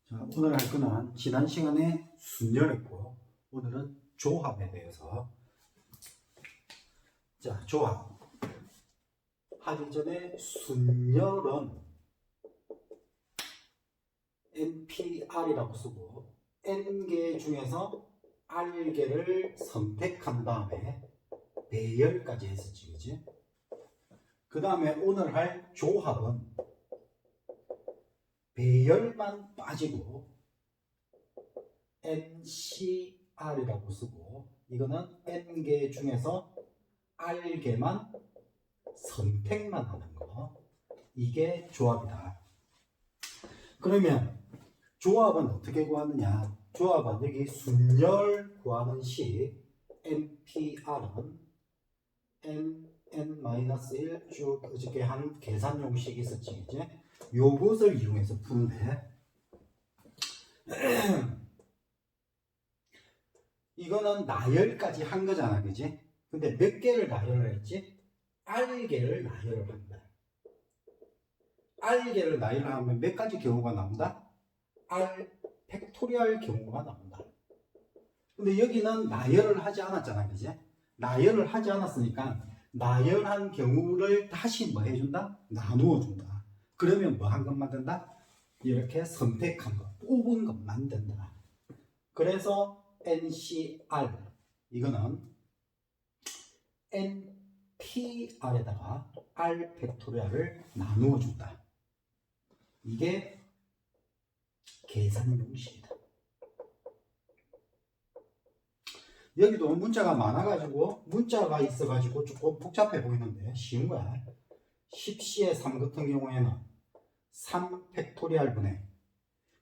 자, 오늘 할 거는 지난 시간에 순열했고 오늘은 조합에 대해서. 자, 조합 하기 전에 순열은 NPR이라고 쓰고 N개 중에서 R개를 선택한 다음에 배열까지 했었지, 그지? 그 다음에 오늘 할 조합은 배열만 빠지고 NCR이라고 쓰고 이거는 N개 중에서 R개만 선택만 하는 거, 이게 조합이다. 그러면 조합은 어떻게 구하느냐? 조합은 여기 순열 구하는 시 NPR은 N-1 쭉 어저께 한 계산 용식이 있었지, 이제 요것을 이용해서 푸는데 이거는 나열까지 한 거잖아, 그지? 근데 몇 개를 나열을 했지? R개를 나열을 한다. R개를 나열을 하면 몇 가지 경우가 나온다? R 팩토리얼 경우가 나온다. 근데 여기는 나열을 하지 않았잖아, 그지? 나열을 하지 않았으니까 나열한 경우를 다시 뭐 해준다? 나누어 준다. 그러면 뭐 한 것만 된다? 이렇게 선택한 것, 뽑은 것만 된다. 그래서 NCR 이거는 NPR에다가 R 팩토리얼을 나누어 준다. 이게 계산 용식이다. 여기도 문자가 많아가지고 문자가 있어가지고 조금 복잡해 보이는데 쉬운 거야. 10C의 3 같은 경우에는 3 팩토리얼 분의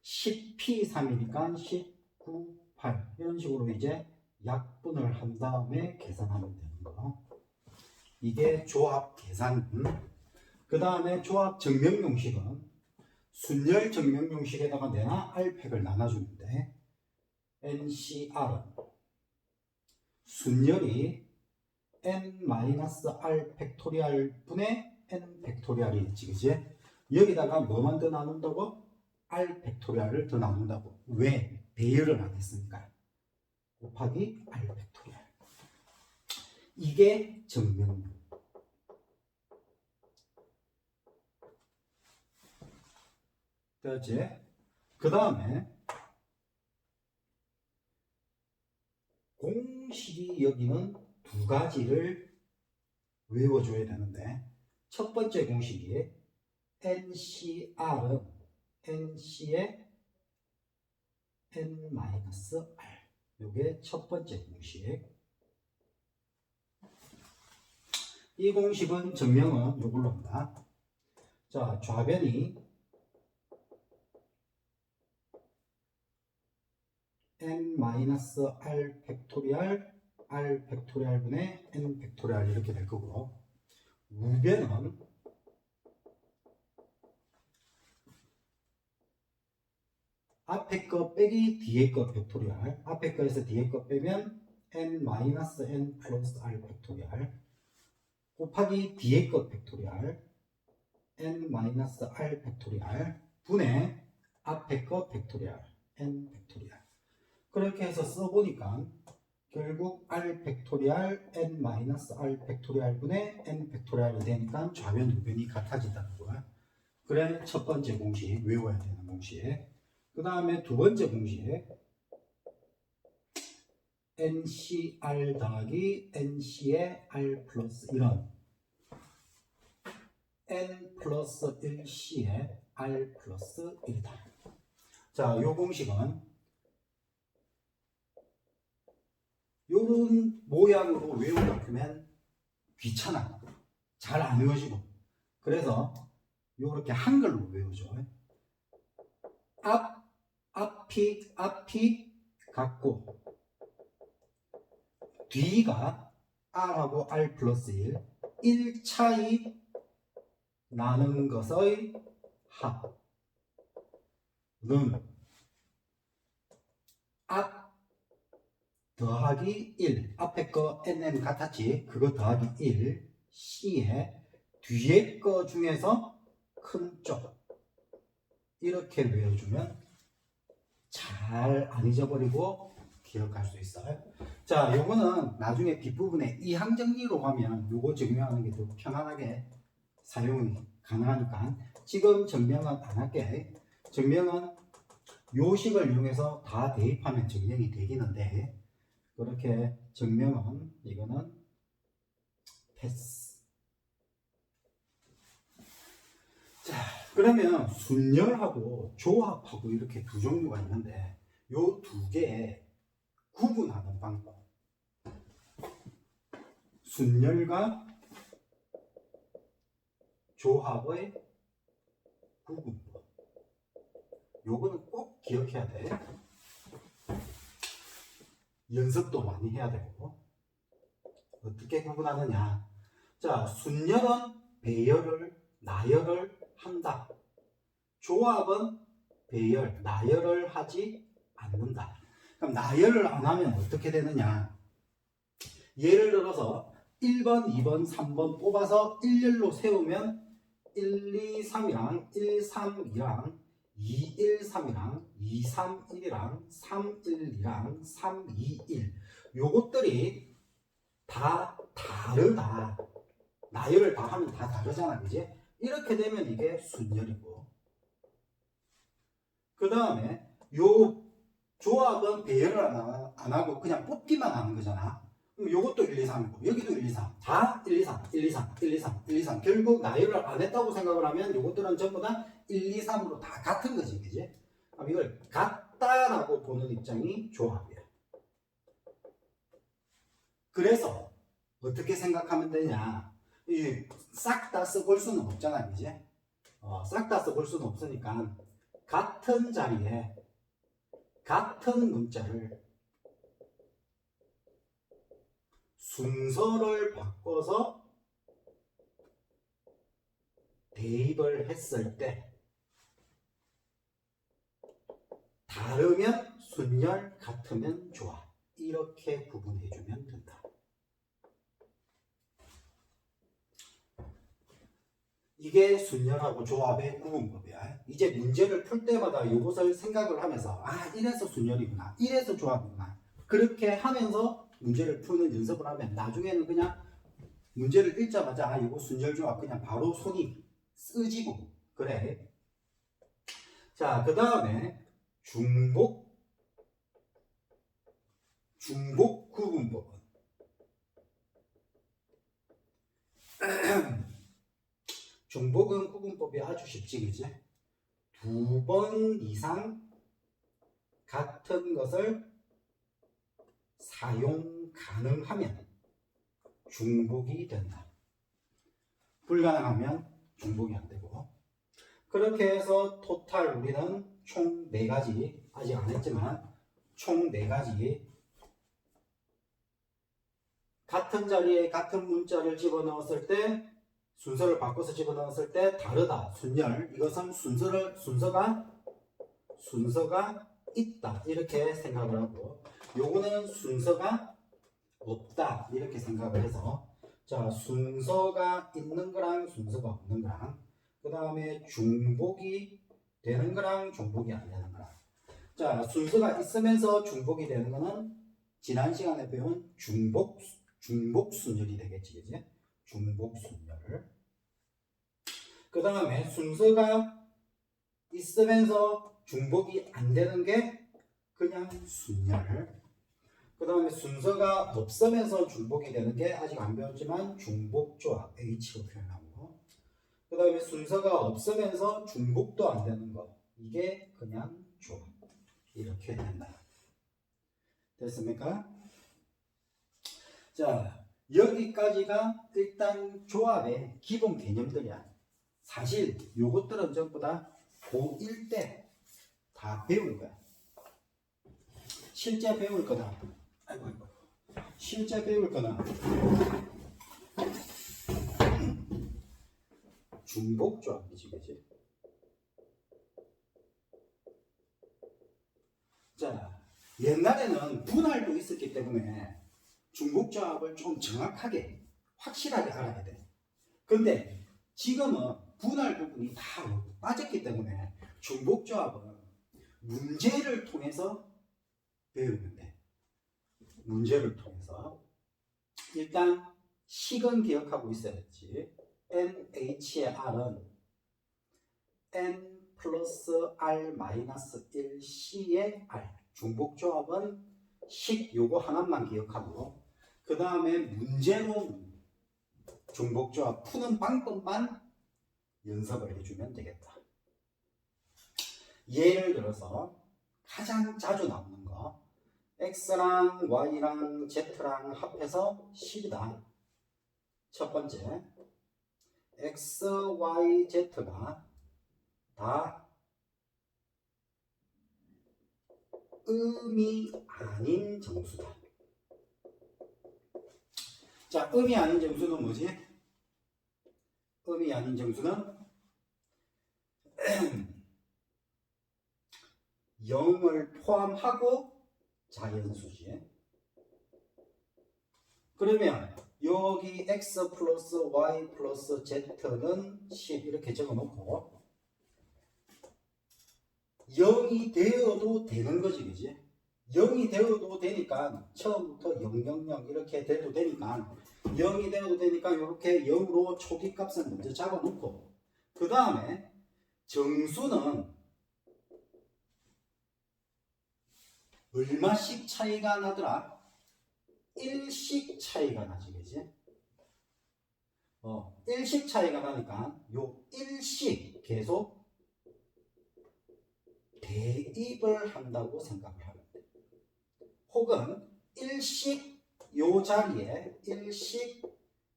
10P3이니까 19, 8 이런 식으로 이제 약분을 한 다음에 계산하면 되는 거. 이게 조합 계산분. 그 다음에 조합 증명 용식은 순열 증명 용식에다가 내나 R팩을 나눠주는데 NCR은 순열이 n-r 팩토리얼 분의 n 팩토리얼이 있지, 그지? 여기다가 뭐만 더 나눈다고? r 팩토리얼을 더 나눈다고. 왜? 배열을 안 했으니까. 곱하기 r 팩토리얼. 이게 증명문. 됐지? 그 다음에 공식이 여기는 두 가지를 외워줘야 되는데, 첫 번째 공식이 NCR은 NC의 N-R. 이게 첫 번째 공식. 이 공식은 증명은 이걸로 한다. 자, 좌변이 N-R 팩토리얼 R 팩토리얼 분의 N 팩토리얼 이렇게 될 거고, 우변은 앞에 거 빼기 뒤에 거 팩토리얼, 앞에 거에서 뒤에 거 빼면 N-N 플러스 R 팩토리얼 곱하기 뒤에 거 팩토리얼 N-R 팩토리얼 분의 앞에 거 팩토리얼 N 팩토리얼. 그렇게 해서 써보니까 결국 R 팩토리얼 N-R 팩토리얼 분의 N 팩토리얼이 되니까 좌변 우변이 같아진다는 거야. 그래, 첫 번째 공식 외워야 되는 공식. 그 다음에 두 번째 공식 NCR 더하기 NC의 R 플러스 1은 N 플러스 1C의 R 플러스 1이다. 자, 이 공식은 요런 모양으로 외우다 보면 귀찮아. 잘 안 외워지고. 그래서 요렇게 한글로 외우죠. 앞이 같고 뒤가 R하고 R 플러스 1 차이 나는 것의 합은 앞 더하기 1, 앞에 거 NN 같았지? 그거 더하기 1 C에 뒤에 거 중에서 큰 쪽 이렇게 외워주면 잘 안 잊어버리고 기억할 수 있어요. 자, 요거는 나중에 뒷부분에 이항 정리로 하면 요거 증명하는 게 더 편안하게 사용이 가능하니까 지금 증명은 안 할게. 증명은 요 식을 이용해서 다 대입하면 증명이 되기는데 그렇게 증명은 이거는 패스. 자, 그러면 순열하고 조합하고 이렇게 두 종류가 있는데 요 두 개의 구분하는 방법. 순열과 조합의 구분법. 요거는 꼭 기억해야 돼. 연습도 많이 해야 되고. 어떻게 구분하느냐. 자, 순열은 배열을, 나열을 한다. 조합은 배열, 나열을 하지 않는다. 그럼 나열을 안 하면 어떻게 되느냐. 예를 들어서 1번, 2번, 3번 뽑아서 일렬로 세우면 1, 2, 3이랑 1, 3, 2랑 2, 1, 3이랑 2, 3, 1이랑 3, 1, 2랑 3, 2, 1 요것들이 다 다르다. 나열을 다 하면 다 다르잖아, 그지? 이렇게 되면 이게 순열이고 그 다음에 요 조합은 배열을 안 하고 그냥 뽑기만 하는 거잖아. 그럼 요것도 1, 2, 3이고 여기도 1, 2, 3 다 1, 2, 3, 1, 2, 3, 1, 2, 3, 1, 2, 3 결국 나열을 안 했다고 생각을 하면 요것들은 전부 다 1, 2, 3으로 다 같은 거지, 그지? 그럼 이걸 같다라고 보는 입장이 조합이야. 그래서 어떻게 생각하면 되냐. 싹 다 써볼 수는 없잖아, 그지? 싹 다 써볼 수는 없으니까 같은 자리에 같은 문자를 순서를 바꿔서 대입을 했을 때 다르면 순열, 같으면 조합. 이렇게 구분해주면 된다. 이게 순열하고 조합의 구분법이야. 이제 문제를 풀 때마다 이것을 생각을 하면서 이래서 순열이구나, 이래서 조합이구나 그렇게 하면서 문제를 푸는 연습을 하면 나중에는 그냥 문제를 읽자마자 이거 순열 조합 그냥 바로 손이 쓰지고 그래. 자, 그 다음에 중복 구분법은 중복은 구분법이 아주 쉽지, 그지? 두 번 이상 같은 것을 사용 가능하면 중복이 된다. 불가능하면 중복이 안 되고. 그렇게 해서 토탈 우리는 총 4가지, 아직 안 했지만 총 4가지 같은 자리에 같은 문자를 집어넣었을 때 순서를 바꿔서 집어넣었을 때 다르다. 순열. 이것은 순서가 있다. 이렇게 생각을 하고 요거는 순서가 없다. 이렇게 생각을 해서 자, 순서가 있는 거랑 순서가 없는 거랑 그 다음에 중복이 되는 거랑 중복이 안 되는 거랑 자, 순서가 있으면서 중복이 되는 거는 지난 시간에 배운 중복 순열이 되겠지, 그지? 중복 순열. 그 다음에 순서가 있으면서 중복이 안 되는 게 그냥 순열. 그 다음에 순서가 없으면서 중복이 되는 게 아직 안 배웠지만 중복조합 H로 표현하고 그 다음에 순서가 없으면서 중복도 안 되는 거 이게 그냥 조합. 이렇게 된다. 됐습니까? 자, 여기까지가 일단 조합의 기본 개념들이야. 사실 요것들은 전부 다 고1 때 다 배울 거야. 실제 배울 거다. 실제 배울 거나 중복조합이지, 그지? 자, 옛날에는 분할도 있었기 때문에 중복조합을 좀 정확하게 확실하게 알아야 돼. 근데 지금은 분할 부분이 다 빠졌기 때문에 중복조합은 문제를 통해서 배우면 돼. 문제를 통해서. 일단 식은 기억하고 있어야지. NH의 R은 N 플러스 R 마이너스 1C의 R. 중복조합은 식 요거 하나만 기억하고 그 다음에 문제로 중복조합 푸는 방법만 연습을 해주면 되겠다. 예를 들어서 가장 자주 나오는 거 X랑 Y랑 Z랑 합해서 10이다. 첫 번째 X, Y, Z가 다 음이 아닌 정수다. 자, 음이 아닌 정수는 뭐지? 음이 아닌 정수는 0을 포함하고 자연수지. 그러면 여기 x 플러스 y 플러스 z는 10 이렇게 적어놓고 0이 되어도 되는 거지, 그지? 0이 되어도 되니까 처음부터 0, 0, 0 이렇게 돼도 되니까 0이 되어도 되니까 이렇게 0으로 초기 값을 먼저 잡아놓고 그 다음에 정수는 얼마씩 차이가 나더라? 1씩 차이가 나지, 그지? 1씩 차이가 나니까 요 1씩 계속 대입을 한다고 생각을 하면 돼. 혹은 1씩 요 자리에 1씩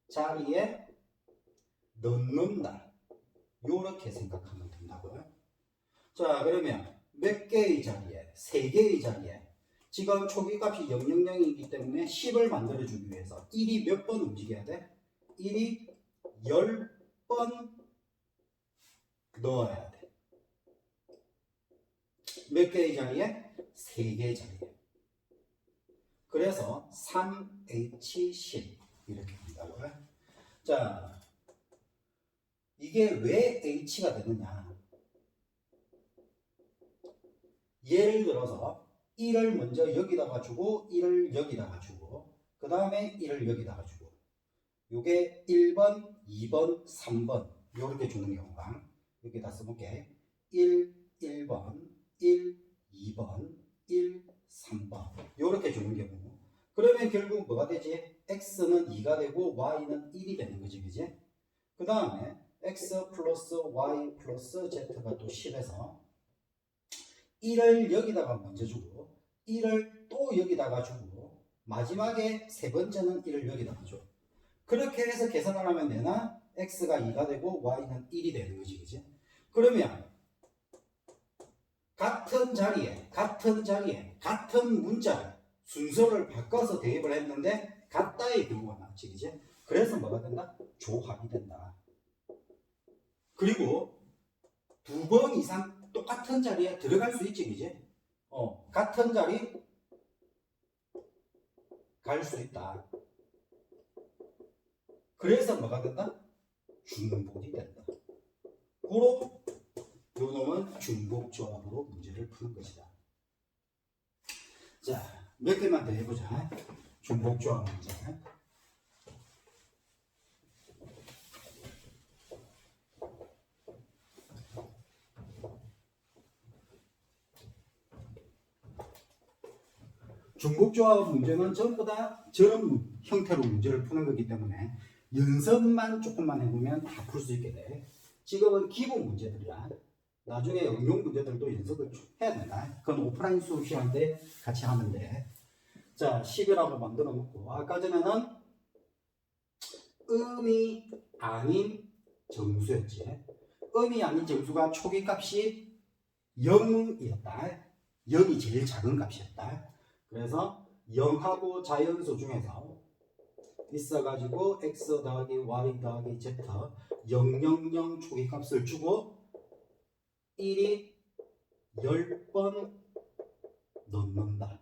자리에 넣는다. 요렇게 생각하면 된다고요. 자, 그러면 몇 개의 자리에? 3개의 자리에. 지금 초기값이 000이기 때문에 10을 만들어주기 위해서 1이 몇 번 움직여야 돼? 1이 10번 넣어야 돼. 몇 개의 자리에? 3개의 자리에. 그래서 3H10 이렇게 된다고요. 자, 이게 왜 H가 되느냐? 예를 들어서 1을 먼저 여기다가 주고 1을 여기다가 주고 그 다음에 1을 여기다가 주고 요게 1번, 2번, 3번 요렇게 주는 경우가 여기다 써볼게. 1, 1번, 1, 2번, 1, 3번 요렇게 주는 경우 그러면 결국 뭐가 되지? X는 2가 되고 Y는 1이 되는 거지, 그지? 그 다음에 X 플러스 Y 플러스 Z가 또 10에서 1을 여기다가 먼저 주고 1을 또 여기다가 주고 마지막에 세 번째는 1을 여기다가 줘. 그렇게 해서 계산을 하면 되나? X가 2가 되고 Y는 1이 되는 거지, 그지? 그러면 같은 자리에 같은 문자 순서를 바꿔서 대입을 했는데 같다의 경우가 나왔지, 그지? 그래서 뭐가 된다? 조합이 된다. 그리고 2번 이상 똑같은 자리에 들어갈 수 있지, 그지? 같은 자리 갈 수 있다. 그래서 뭐가 된다? 중복이 된다. 고로 요 놈은 중복조합으로 문제를 푸는 것이다. 자, 몇 개만 더 해보자. 중복조합 문제. 중복조합 문제는 전부 다 저런 형태로 문제를 푸는 거기 때문에 연습만 조금만 해보면 다 풀 수 있게 돼. 지금은 기본 문제들이야. 나중에 응용 문제들도 연습을 해야 된다. 그건 오프라인 수업 시간 때 같이 하면 돼. 자, 10이라고 만들어 놓고 아까 전에는 음이 아닌 정수였지. 음이 아닌 정수가 초기 값이 0이었다. 0이 제일 작은 값이었다. 그래서 0하고 자연수 중에서 있어가지고 x 더하기 y 더하기 z 000 초기 값을 주고 1이 10번 넣는다.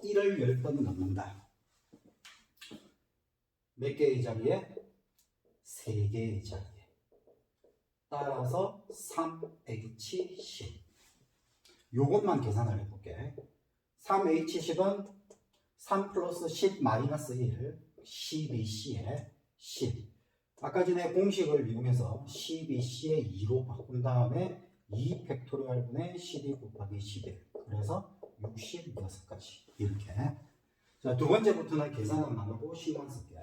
1을 10번 넣는다. 몇 개의 자리에? 3개의 자리에. 따라서 3H10. 요것만 계산을 해볼게. 3H10은 3 플러스 10 마이너스 1 12C에 10. 아까 전에 공식을 이용해서 12C에 2로 바꾼 다음에 2 팩토리얼분의 12 곱하기 11. 그래서 66까지 이렇게. 자, 두 번째부터는 계산은 안 하고 식만 쓸게.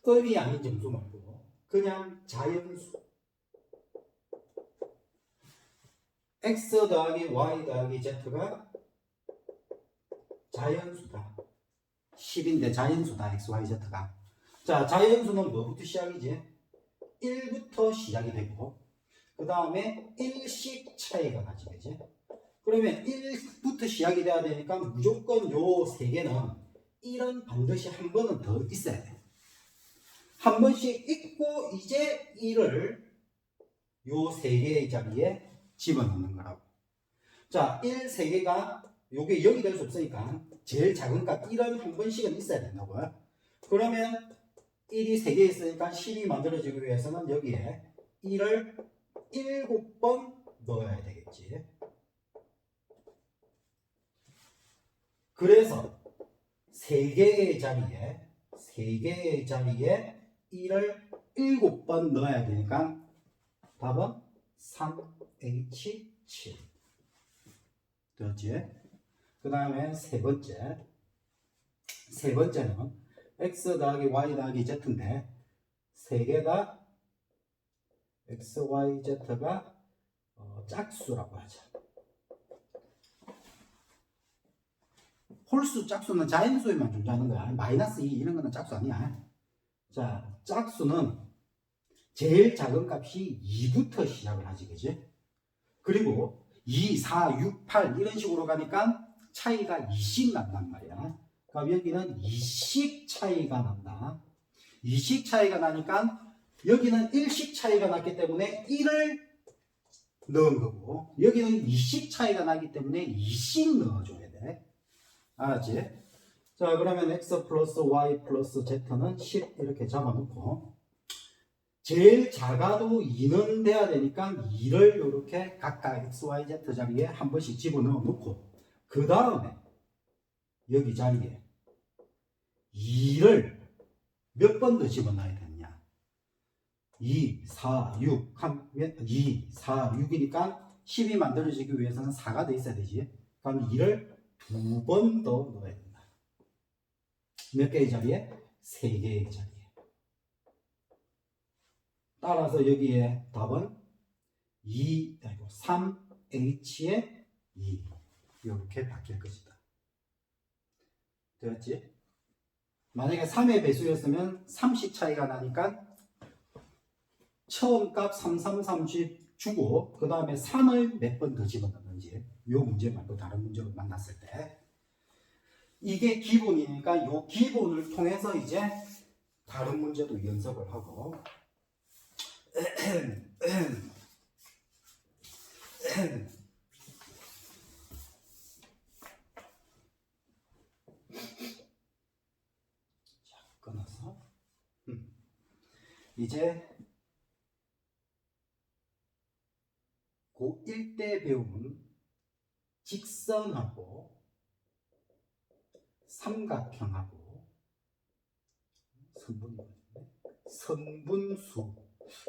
음이 아닌 점수 말고 그냥 자연수. x 더하기 y 더하기 z가 자연수다. 10인데 자연수다. x, y, z가. 자, 자연수는 뭐부터 시작이지? 1부터 시작이 되고 그 다음에 1씩 차이가 나지, 그지? 그러면 1부터 시작이 돼야 되니까 무조건 요 세 개는 1은 반드시 한 번은 더 있어야 돼. 한 번씩 있고 이제 1을 요 세 개의 자리에 집어넣는 거라고. 자, 1 세 개가 요게 0이 될 수 없으니까 제일 작은 값 1은 한 번씩은 있어야 된다고요. 그러면 1이 3개 있으니까 10이 만들어지기 위해서는 여기에 1을 7번 넣어야 되겠지. 그래서 3개의 자리에 1을 7번 넣어야 되니까 답은 3H7 되었지? 그 다음에 세 번째는 x 더하기 y 더하기 z인데 세 개 다 x, y, z가 짝수라고 하자. 홀수 짝수는 자연수에만 존재하는 거야. 마이너스 2 이런 거는 짝수 아니야. 자, 짝수는 제일 작은 값이 2부터 시작을 하지, 그지? 그리고 2, 4, 6, 8 이런 식으로 가니까 차이가 2씩 난단 말이야. 그럼 여기는 2씩 차이가 난다. 2씩 차이가 나니까 여기는 1씩 차이가 났기 때문에 1을 넣은 거고 여기는 2씩 차이가 나기 때문에 2씩 넣어줘야 돼. 알았지? 자, 그러면 x 플러스 y 플러스 z는 10 이렇게 잡아놓고 제일 작아도 2는 돼야 되니까 2를 이렇게 각각 x, y, z 자리에 한 번씩 집어넣어 놓고 그 다음에 여기 자리에 2를 몇 번 더 집어넣어야 되느냐? 2, 4, 6 하면 2, 4, 6이니까 10이 만들어지기 위해서는 4가 더 있어야 되지. 그럼 2를 2번 더 넣어야 된다. 몇 개의 자리에? 3개의 자리에. 따라서 여기에 답은 3H의 2 이렇게 바뀔 것이다. 되었지? 만약에 3의 배수였으면 30 차이가 나니까 처음 값 3330 주고 그 다음에 3을 몇 번 더 집어넣는지 이 문제 말고 다른 문제로 만났을 때 이게 기본이니까 이 기본을 통해서 이제 다른 문제도 연습을 하고 자, 끊어서 이제 고1 때 배운 직선하고 삼각형하고 선분수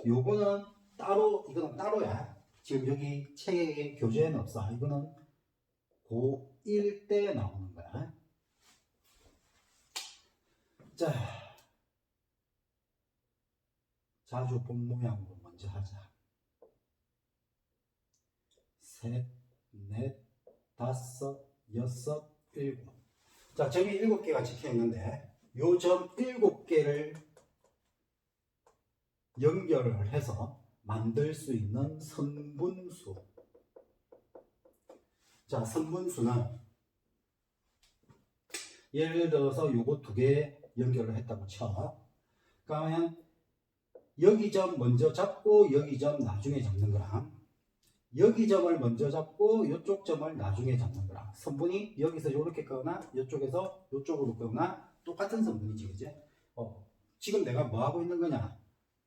요거는 따로 이거는 따로야. 지금 여기 책에 교재에는 없어. 이거는 고1 때 나오는 거야. 자, 자주 본 모양으로 먼저 하자. 셋, 넷, 다섯, 여섯, 일곱. 자, 점이 7개가 찍혀 있는데 요 점 7개를 연결을 해서 만들 수 있는 선분수. 자, 선분수는 예를 들어서 요거 2개 연결을 했다고 쳐. 그러면 여기 점 먼저 잡고 여기 점 나중에 잡는 거랑 여기 점을 먼저 잡고 이쪽 점을 나중에 잡는 거랑 선분이 여기서 이렇게 끄거나 이쪽에서 이쪽으로 끄거나 똑같은 선분이지, 그지? 지금 내가 뭐 하고 있는 거냐?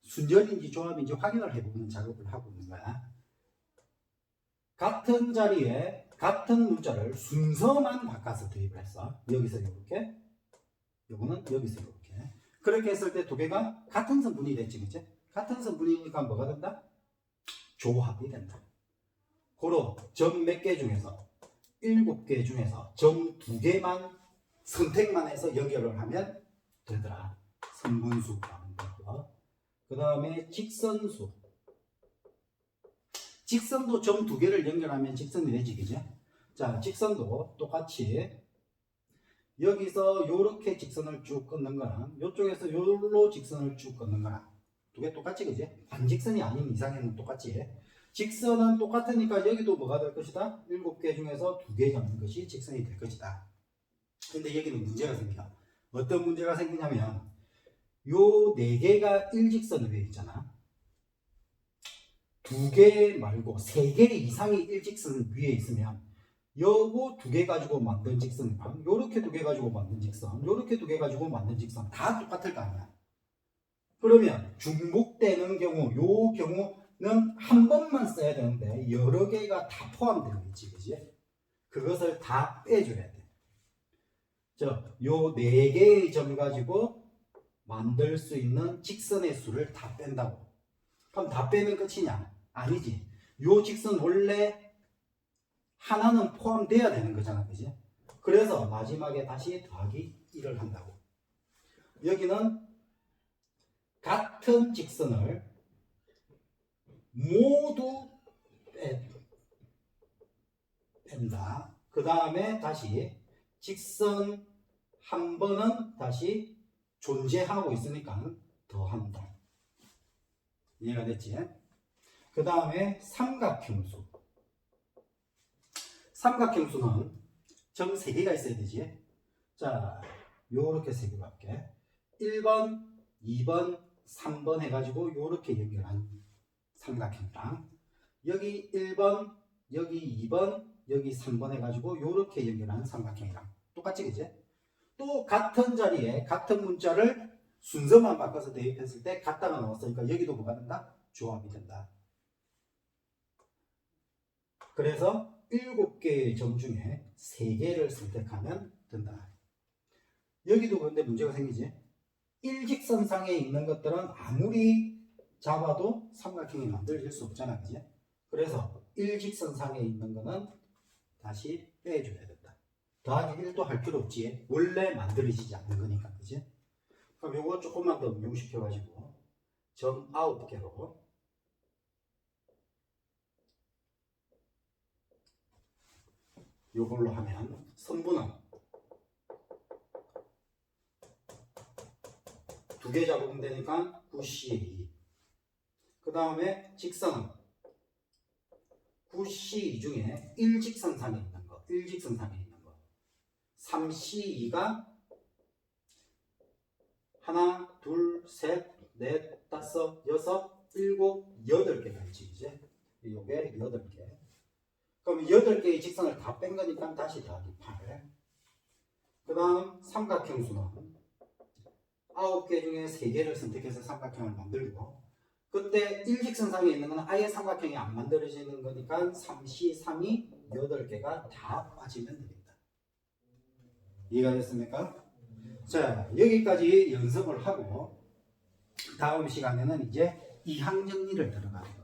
순열인지 조합인지 확인을 해보는 작업을 하고 있는 거야. 같은 자리에 같은 문자를 순서만 바꿔서 대입을 했어. 여기서 이렇게, 요거는 여기서 이렇게. 그렇게 했을 때 두 개가 같은 성분이 됐지, 그치? 같은 성분이니까 뭐가 된다? 조합이 된다. 고로 점 몇 개 중에서 7개 중에서 점 2개만 선택만 해서 연결을 하면 되더라. 선분수라는 거. 그 다음에 직선수. 직선도 점 2개를 연결하면 직선이 되지, 그죠? 자, 직선도 똑같이 여기서 요렇게 직선을 쭉 끊는 거랑 요쪽에서 요로 직선을 쭉 끊는 거랑 두 개 똑같지, 그지? 반직선이 아닌 이상에는 똑같지. 직선은 똑같으니까 여기도 뭐가 될 것이다? 7개 중에서 2개 잡는 것이 직선이 될 것이다. 근데 여기는 문제가 생겨. 어떤 문제가 생기냐면 요 4개가 일직선으로 되어 있잖아. 2개 말고 3개 이상의 일직선 위에 있으면 요거 2개 가지고 만든 직선이랑 요렇게 2개 가지고 만든 직선, 요렇게 2개 가지고 만든 직선 다 똑같을 거 아니야. 그러면 중복되는 경우, 요 경우는 한 번만 써야 되는데 여러 개가 다 포함되어 있지, 그지? 그것을 다 빼줘야 돼. 요 4개의 점 가지고 만들 수 있는 직선의 수를 다 뺀다고. 그럼 다 빼면 끝이냐? 아니지. 요 직선 원래 하나는 포함돼야 되는 거잖아, 그지? 그래서 마지막에 다시 더하기 1을 한다고. 여기는 같은 직선을 모두 뺀다. 그 다음에 다시 직선 한 번은 다시 존재하고 있으니까 더한다. 이해가 됐지? 그 다음에 삼각형수. 삼각형수는 점 3개가 있어야 되지. 자, 요렇게 3개로 할게. 1번, 2번, 3번 해가지고 요렇게 연결한 삼각형이랑 여기 1번, 여기 2번, 여기 3번 해가지고 요렇게 연결한 삼각형이랑 똑같지, 그지? 또 같은 자리에 같은 문자를 순서만 바꿔서 대입했을 때 같다가 나왔으니까 여기도 뭐가 된다? 조합이 된다. 그래서 7개의 점 중에 3개를 선택하면 된다. 여기도 그런데 문제가 생기지. 일직선상에 있는 것들은 아무리 잡아도 삼각형이 만들어질 수 없잖아, 그지? 그래서 일직선상에 있는 거는 다시 빼줘야 된다. 더하기 1도 할 필요 없지. 원래 만들어지지 않는 거니까, 그지? 그럼 요거 조금만 더 응용시켜가지고 점 9개로 요걸로 하면 선분은 2개 잡으면 되니까 9C2. 그 다음에 직선은 9C2 중에 일직선상에 있는 거, 3C2가 하나, 둘, 셋, 넷, 다섯, 여섯, 일곱, 8개가 있지, 이제. 요게 8개. 그럼 8개의 직선을 다 뺀 거니까 다시 더하기 8. 그 다음 삼각형수는 9개 중에 3개를 선택해서 삼각형을 만들고 그때 일직선상에 있는 건 아예 삼각형이 안 만들어지는 거니까 3C, 3이 8개가 다 빠지면 됩니다. 이해가 됐습니까? 자, 여기까지 연습을 하고 다음 시간에는 이제 이항정리를 들어가요.